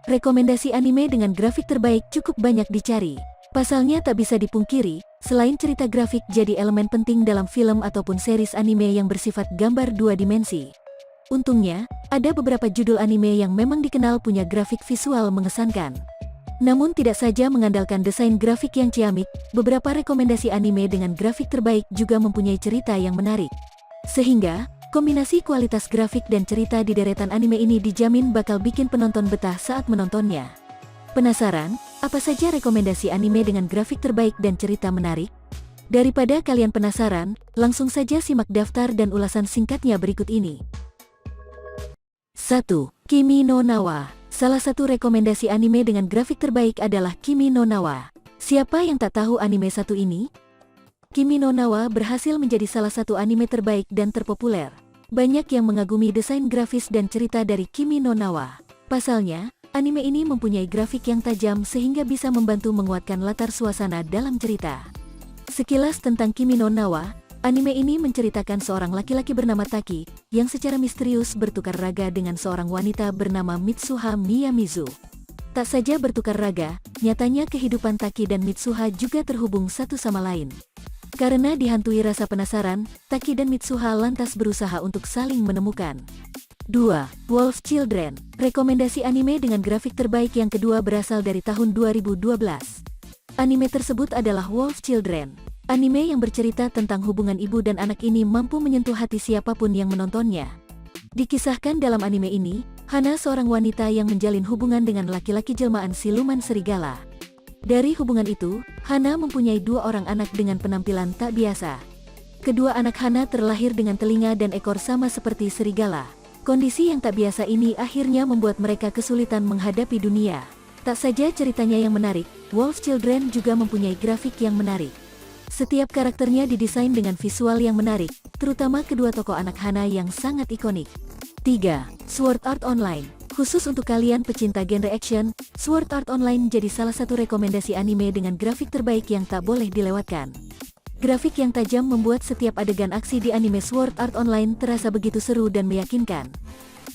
rekomendasi anime dengan grafik terbaik cukup banyak dicari. Pasalnya tak bisa dipungkiri, selain cerita grafik jadi elemen penting dalam film ataupun series anime yang bersifat gambar dua dimensi. Untungnya, ada beberapa judul anime yang memang dikenal punya grafik visual mengesankan. Namun tidak saja mengandalkan desain grafik yang ciamik, beberapa rekomendasi anime dengan grafik terbaik juga mempunyai cerita yang menarik. Sehingga, kombinasi kualitas grafik dan cerita di deretan anime ini dijamin bakal bikin penonton betah saat menontonnya. Penasaran, apa saja rekomendasi anime dengan grafik terbaik dan cerita menarik? Daripada kalian penasaran, langsung saja simak daftar dan ulasan singkatnya berikut ini. 1. Kimi no Na wa. Salah satu rekomendasi anime dengan grafik terbaik adalah Kimi no Na wa. Siapa yang tak tahu anime satu ini? Kimi no Na wa berhasil menjadi salah satu anime terbaik dan terpopuler. Banyak yang mengagumi desain grafis dan cerita dari Kimi no Na wa. Pasalnya, anime ini mempunyai grafik yang tajam sehingga bisa membantu menguatkan latar suasana dalam cerita. Sekilas tentang Kimi no Na wa, anime ini menceritakan seorang laki-laki bernama Taki, yang secara misterius bertukar raga dengan seorang wanita bernama Mitsuha Miyamizu. Tak saja bertukar raga, nyatanya kehidupan Taki dan Mitsuha juga terhubung satu sama lain. Karena dihantui rasa penasaran, Taki dan Mitsuha lantas berusaha untuk saling menemukan. 2. Wolf Children. Rekomendasi anime dengan grafik terbaik yang kedua berasal dari tahun 2012. Anime tersebut adalah Wolf Children. Anime yang bercerita tentang hubungan ibu dan anak ini mampu menyentuh hati siapapun yang menontonnya. Dikisahkan dalam anime ini, Hana seorang wanita yang menjalin hubungan dengan laki-laki jelmaan siluman serigala. Dari hubungan itu, Hana mempunyai dua orang anak dengan penampilan tak biasa. Kedua anak Hana terlahir dengan telinga dan ekor sama seperti serigala. Kondisi yang tak biasa ini akhirnya membuat mereka kesulitan menghadapi dunia. Tak saja ceritanya yang menarik, Wolf Children juga mempunyai grafik yang menarik. Setiap karakternya didesain dengan visual yang menarik, terutama kedua tokoh anak Hana yang sangat ikonik. 3. Sword Art Online. Khusus untuk kalian pecinta genre action, Sword Art Online jadi salah satu rekomendasi anime dengan grafik terbaik yang tak boleh dilewatkan. Grafik yang tajam membuat setiap adegan aksi di anime Sword Art Online terasa begitu seru dan meyakinkan.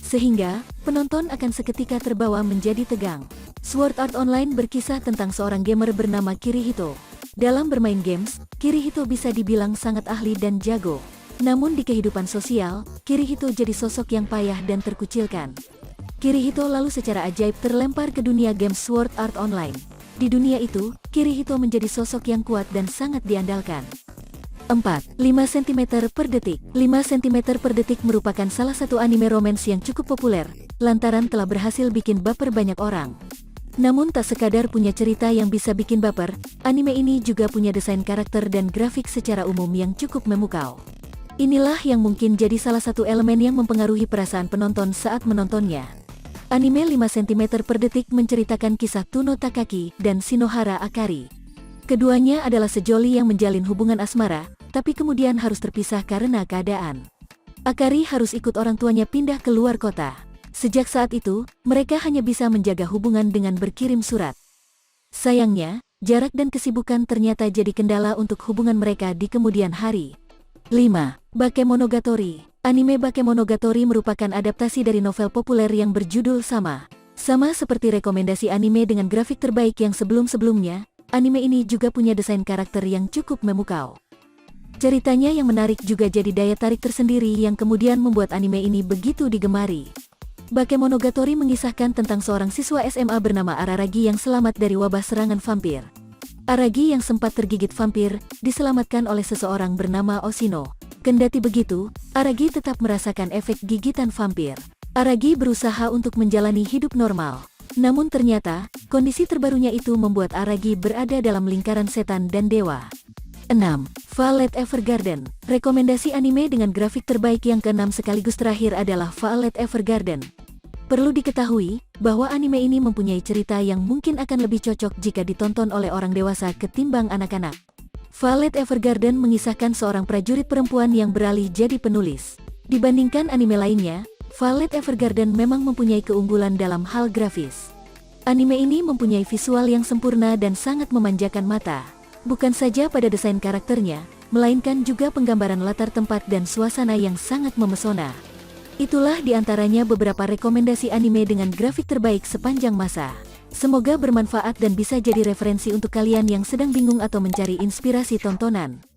Sehingga, penonton akan seketika terbawa menjadi tegang. Sword Art Online berkisah tentang seorang gamer bernama Kirihito. Dalam bermain games, Kirihito bisa dibilang sangat ahli dan jago. Namun di kehidupan sosial, Kirihito jadi sosok yang payah dan terkucilkan. Kirihito lalu secara ajaib terlempar ke dunia game Sword Art Online. Di dunia itu, Kirihito menjadi sosok yang kuat dan sangat diandalkan. 4. 5 cm per detik. 5 cm per detik merupakan salah satu anime romance yang cukup populer, lantaran telah berhasil bikin baper banyak orang. Namun tak sekadar punya cerita yang bisa bikin baper, anime ini juga punya desain karakter dan grafik secara umum yang cukup memukau. Inilah yang mungkin jadi salah satu elemen yang mempengaruhi perasaan penonton saat menontonnya. Anime 5 cm per detik menceritakan kisah Tuno Takaki dan Shinohara Akari. Keduanya adalah sejoli yang menjalin hubungan asmara, tapi kemudian harus terpisah karena keadaan. Akari harus ikut orang tuanya pindah ke luar kota. Sejak saat itu, mereka hanya bisa menjaga hubungan dengan berkirim surat. Sayangnya, jarak dan kesibukan ternyata jadi kendala untuk hubungan mereka di kemudian hari. 5. Bakemonogatari. Anime Bakemonogatari merupakan adaptasi dari novel populer yang berjudul sama. Sama seperti rekomendasi anime dengan grafik terbaik yang sebelum-sebelumnya, anime ini juga punya desain karakter yang cukup memukau. Ceritanya yang menarik juga jadi daya tarik tersendiri yang kemudian membuat anime ini begitu digemari. Bakemonogatari mengisahkan tentang seorang siswa SMA bernama Araragi yang selamat dari wabah serangan vampir. Aragi yang sempat tergigit vampir, diselamatkan oleh seseorang bernama Oshino. Kendati begitu, Aragi tetap merasakan efek gigitan vampir. Aragi berusaha untuk menjalani hidup normal. Namun ternyata, kondisi terbarunya itu membuat Aragi berada dalam lingkaran setan dan dewa. 6. Violet Evergarden. Rekomendasi anime dengan grafik terbaik yang ke-6 sekaligus terakhir adalah Violet Evergarden. Perlu diketahui, bahwa anime ini mempunyai cerita yang mungkin akan lebih cocok jika ditonton oleh orang dewasa ketimbang anak-anak. Violet Evergarden mengisahkan seorang prajurit perempuan yang beralih jadi penulis. Dibandingkan anime lainnya, Violet Evergarden memang mempunyai keunggulan dalam hal grafis. Anime ini mempunyai visual yang sempurna dan sangat memanjakan mata. Bukan saja pada desain karakternya, melainkan juga penggambaran latar tempat dan suasana yang sangat memesona. Itulah diantaranya beberapa rekomendasi anime dengan grafik terbaik sepanjang masa. Semoga bermanfaat dan bisa jadi referensi untuk kalian yang sedang bingung atau mencari inspirasi tontonan.